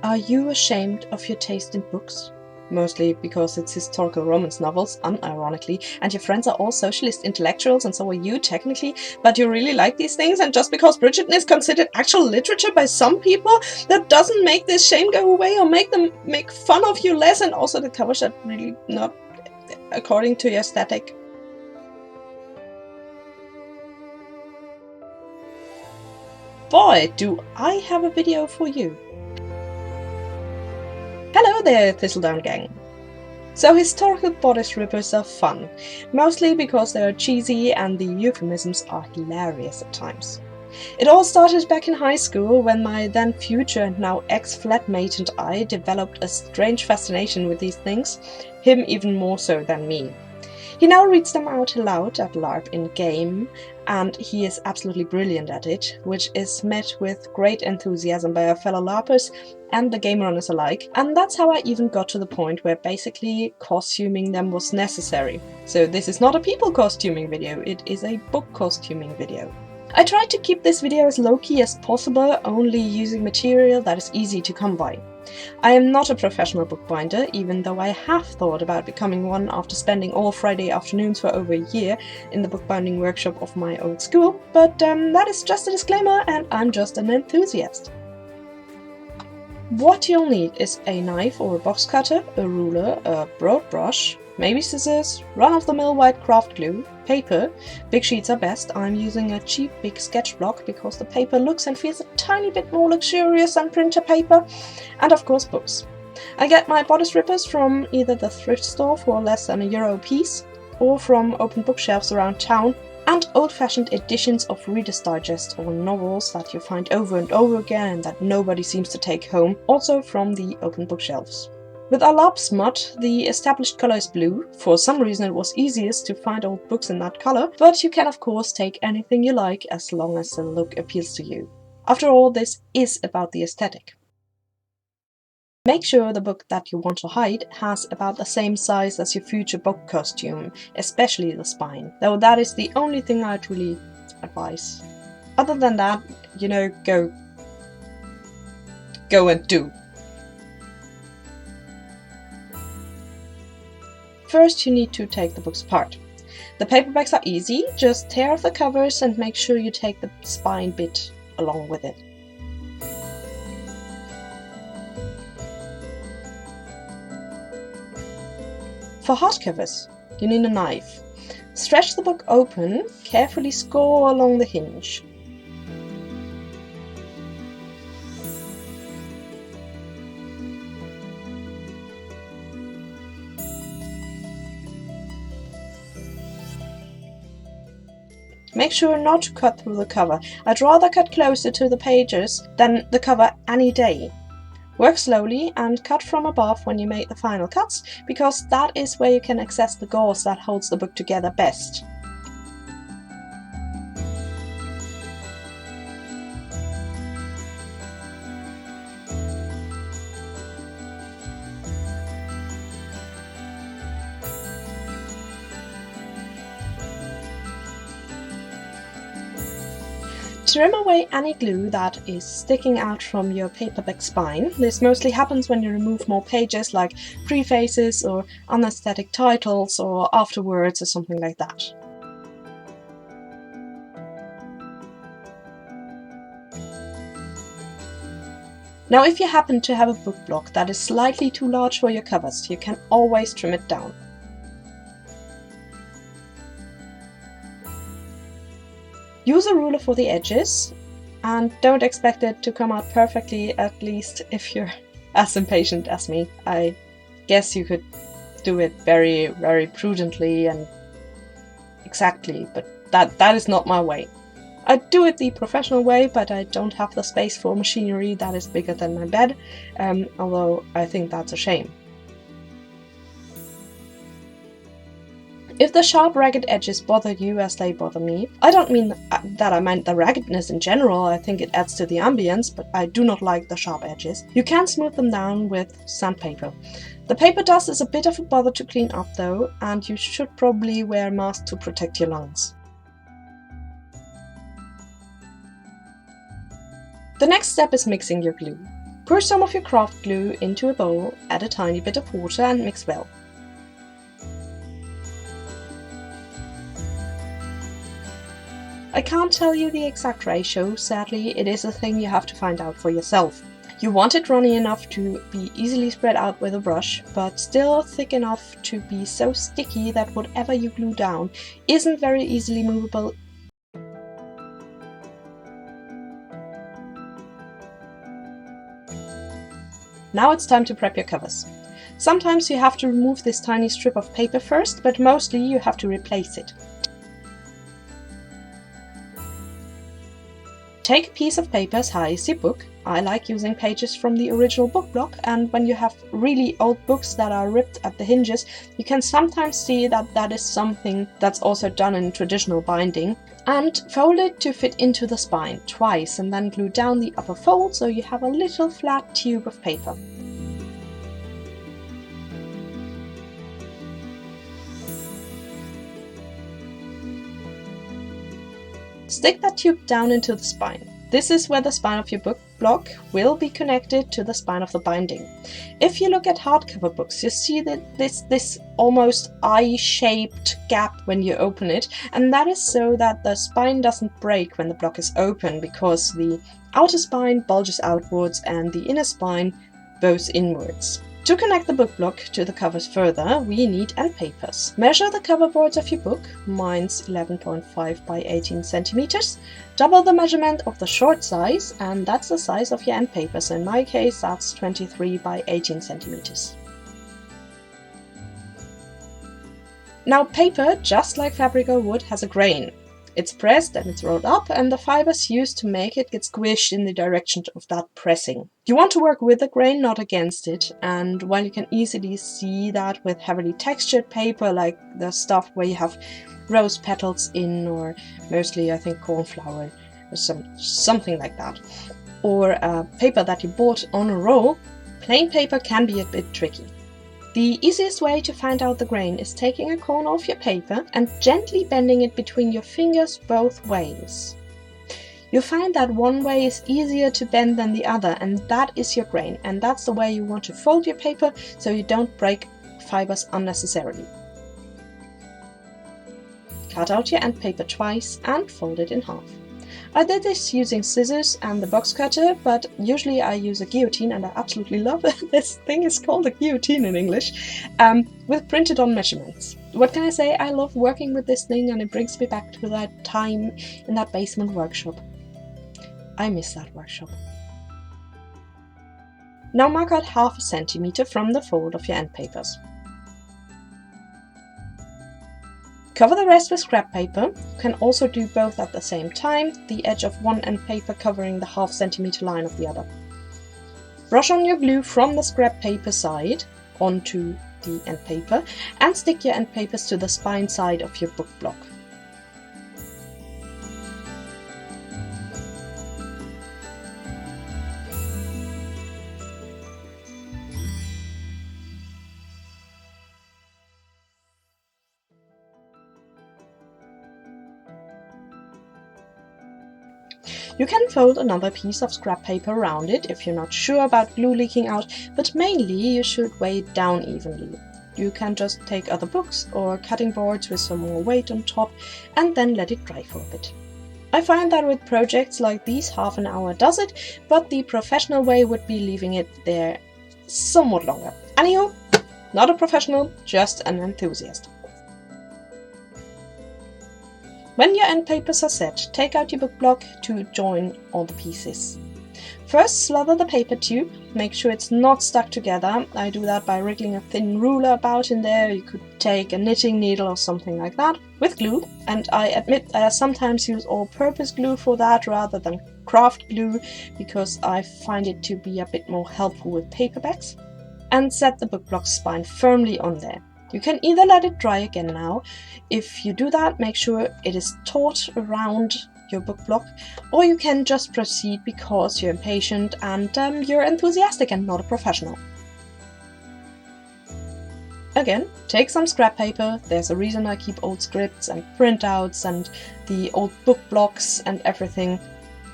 Are you ashamed of your taste in books? Mostly because it's historical romance novels, unironically, and your friends are all socialist intellectuals and so are you, technically, but you really like these things, and just because Bridgerton is considered actual literature by some people, that doesn't make this shame go away or make them make fun of you less, and also the covers are really not according to your aesthetic. Boy, do I have a video for you. Hello there, Thistledown gang. So historical bodice rippers are fun, mostly because they are cheesy and the euphemisms are hilarious at times. It all started back in high school when my then future and now ex-flatmate and I developed a strange fascination with these things, him even more so than me. He now reads them out aloud at LARP in-game, and he is absolutely brilliant at it, which is met with great enthusiasm by our fellow LARPers and the game runners alike, and that's how I even got to the point where basically costuming them was necessary. So this is not a people costuming video, it is a book costuming video. I tried to keep this video as low-key as possible, only using material that is easy to come by. I am not a professional bookbinder, even though I have thought about becoming one after spending all Friday afternoons for over a year in the bookbinding workshop of my old school, but that is just a disclaimer and I'm just an enthusiast. What you'll need is a knife or a box cutter, a ruler, a broad brush, maybe scissors, run-of-the-mill white craft glue, paper, big sheets are best. I'm using a cheap big sketch block because the paper looks and feels a tiny bit more luxurious than printer paper, and of course books. I get my bodice rippers from either the thrift store for less than €1 a piece, or from open bookshelves around town, and old-fashioned editions of Reader's Digest or novels that you find over and over again and that nobody seems to take home, also from the open bookshelves. With our LARP smut, the established color is blue. For some reason it was easiest to find old books in that color, but you can of course take anything you like as long as the look appeals to you. After all, this is about the aesthetic. Make sure the book that you want to hide has about the same size as your future book costume, especially the spine, though that is the only thing I'd really advise. Other than that, you know, go and do. First, you need to take the books apart. The paperbacks are easy, just tear off the covers and make sure you take the spine bit along with it. For hardcovers, you need a knife. Stretch the book open, carefully score along the hinge. Make sure not to cut through the cover. I'd rather cut closer to the pages than the cover any day. Work slowly and cut from above when you make the final cuts, because that is where you can access the gauze that holds the book together best. Trim away any glue that is sticking out from your paperback spine. This mostly happens when you remove more pages, like prefaces or unaesthetic titles or afterwords or something like that. Now, if you happen to have a book block that is slightly too large for your covers, you can always trim it down. Use a ruler for the edges, and don't expect it to come out perfectly, at least if you're as impatient as me. I guess you could do it very, very prudently and exactly, but that is not my way. I do it the professional way, but I don't have the space for machinery that is bigger than my bed, although I think that's a shame. If the sharp, ragged edges bother you as they bother me, I don't mean that I meant the raggedness in general, I think it adds to the ambience, but I do not like the sharp edges. You can smooth them down with sandpaper. The paper dust is a bit of a bother to clean up though, and you should probably wear a mask to protect your lungs. The next step is mixing your glue. Pour some of your craft glue into a bowl, add a tiny bit of water and mix well. I can't tell you the exact ratio, sadly. It is a thing you have to find out for yourself. You want it runny enough to be easily spread out with a brush, but still thick enough to be so sticky that whatever you glue down isn't very easily movable. Now it's time to prep your covers. Sometimes you have to remove this tiny strip of paper first, but mostly you have to replace it. Take a piece of paper as high as your book. I like using pages from the original book block, and when you have really old books that are ripped at the hinges, you can sometimes see that that is something that's also done in traditional binding. And fold it to fit into the spine twice and then glue down the upper fold so you have a little flat tube of paper. Stick that tube down into the spine. This is where the spine of your book block will be connected to the spine of the binding. If you look at hardcover books, you see that this almost eye-shaped gap when you open it, and that is so that the spine doesn't break when the block is open, because the outer spine bulges outwards and the inner spine bows inwards. To connect the book block to the covers further, we need end papers. Measure the cover boards of your book, mine's 11.5 by 18 centimeters. Double the measurement of the short size, and that's the size of your end papers. In my case, that's 23 by 18 centimeters. Now, paper, just like fabric or wood, has a grain. It's pressed and it's rolled up, and the fibers used to make it get squished in the direction of that pressing. You want to work with the grain, not against it, and while you can easily see that with heavily textured paper, like the stuff where you have rose petals in, or mostly I think cornflower or something like that, or paper that you bought on a roll, plain paper can be a bit tricky. The easiest way to find out the grain is taking a corner of your paper and gently bending it between your fingers both ways. You'll find that one way is easier to bend than the other, and that is your grain, and that's the way you want to fold your paper so you don't break fibers unnecessarily. Cut out your end paper twice and fold it in half. I did this using scissors and the box cutter, but usually I use a guillotine, and I absolutely love it. This thing is called a guillotine in English, with printed on measurements. What can I say? I love working with this thing, and it brings me back to that time in that basement workshop. I miss that workshop. Now mark out 1/2 centimeter from the fold of your end papers. Cover the rest with scrap paper. You can also do both at the same time, the edge of one end paper covering the 1/2 centimeter line of the other. Brush on your glue from the scrap paper side onto the end paper and stick your end papers to the spine side of your book block. You can fold another piece of scrap paper around it if you're not sure about glue leaking out, but mainly you should weigh it down evenly. You can just take other books or cutting boards with some more weight on top and then let it dry for a bit. I find that with projects like these, 1/2 an hour does it, but the professional way would be leaving it there somewhat longer. Anywho, not a professional, just an enthusiast. When your end papers are set, take out your book block to join all the pieces. First, slather the paper tube, make sure it's not stuck together. I do that by wriggling a thin ruler about in there. You could take a knitting needle or something like that with glue, and I admit that I sometimes use all-purpose glue for that rather than craft glue, because I find it to be a bit more helpful with paperbacks. And set the book block spine firmly on there. You can either let it dry again now. If you do that, make sure it is taut around your book block, or you can just proceed because you're impatient and you're enthusiastic and not a professional. Again, take some scrap paper. There's a reason I keep old scripts and printouts and the old book blocks and everything,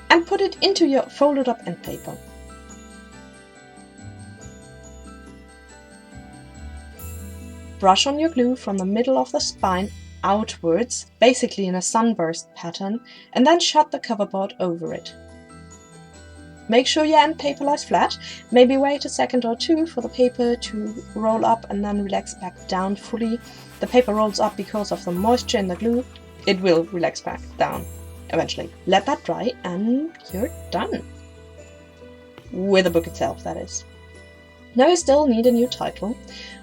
and put it into your folded up end paper. Brush on your glue from the middle of the spine outwards, basically in a sunburst pattern, and then shut the coverboard over it. Make sure your end paper lies flat, maybe wait a second or two for the paper to roll up and then relax back down fully. The paper rolls up because of the moisture in the glue. It will relax back down eventually. Let that dry and you're done. With the book itself, that is. Now you still need a new title.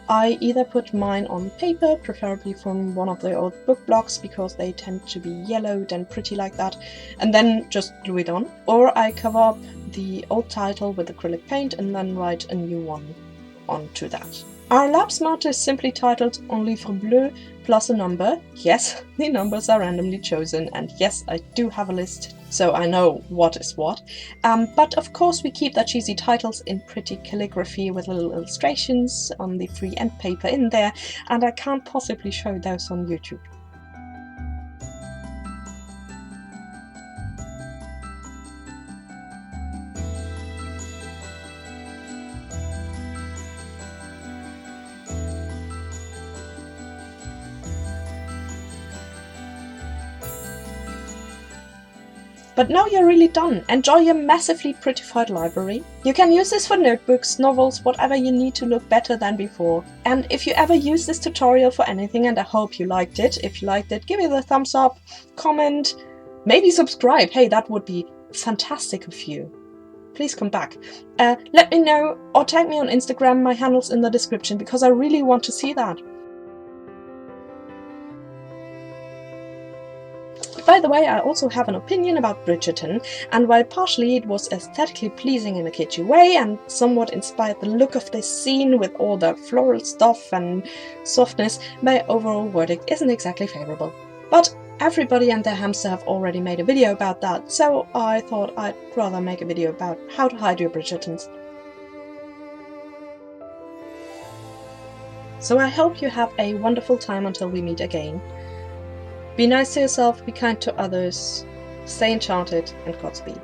I either put mine on paper, preferably from one of the old book blocks because they tend to be yellowed and pretty like that, and then just glue it on, or I cover up the old title with acrylic paint and then write a new one onto that. Our lab's motto is simply titled Un livre bleu plus a number. Yes, the numbers are randomly chosen, and yes, I do have a list, so I know what is what. But of course we keep the cheesy titles in pretty calligraphy with little illustrations on the free end paper in there, and I can't possibly show those on YouTube. But now you're really done. Enjoy your massively prettified library. You can use this for notebooks, novels, whatever you need to look better than before. And if you ever use this tutorial for anything, and I hope you liked it, if you liked it, give it a thumbs up, comment, maybe subscribe. Hey, that would be fantastic of you. Please come back. Let me know, or tag me on Instagram, my handle's in the description, because I really want to see that. By the way, I also have an opinion about Bridgerton, and while partially it was aesthetically pleasing in a kitschy way and somewhat inspired the look of this scene with all the floral stuff and softness, my overall verdict isn't exactly favourable. But everybody and their hamster have already made a video about that, so I thought I'd rather make a video about how to hide your Bridgertons. So I hope you have a wonderful time until we meet again. Be nice to yourself, be kind to others, stay enchanted, and Godspeed.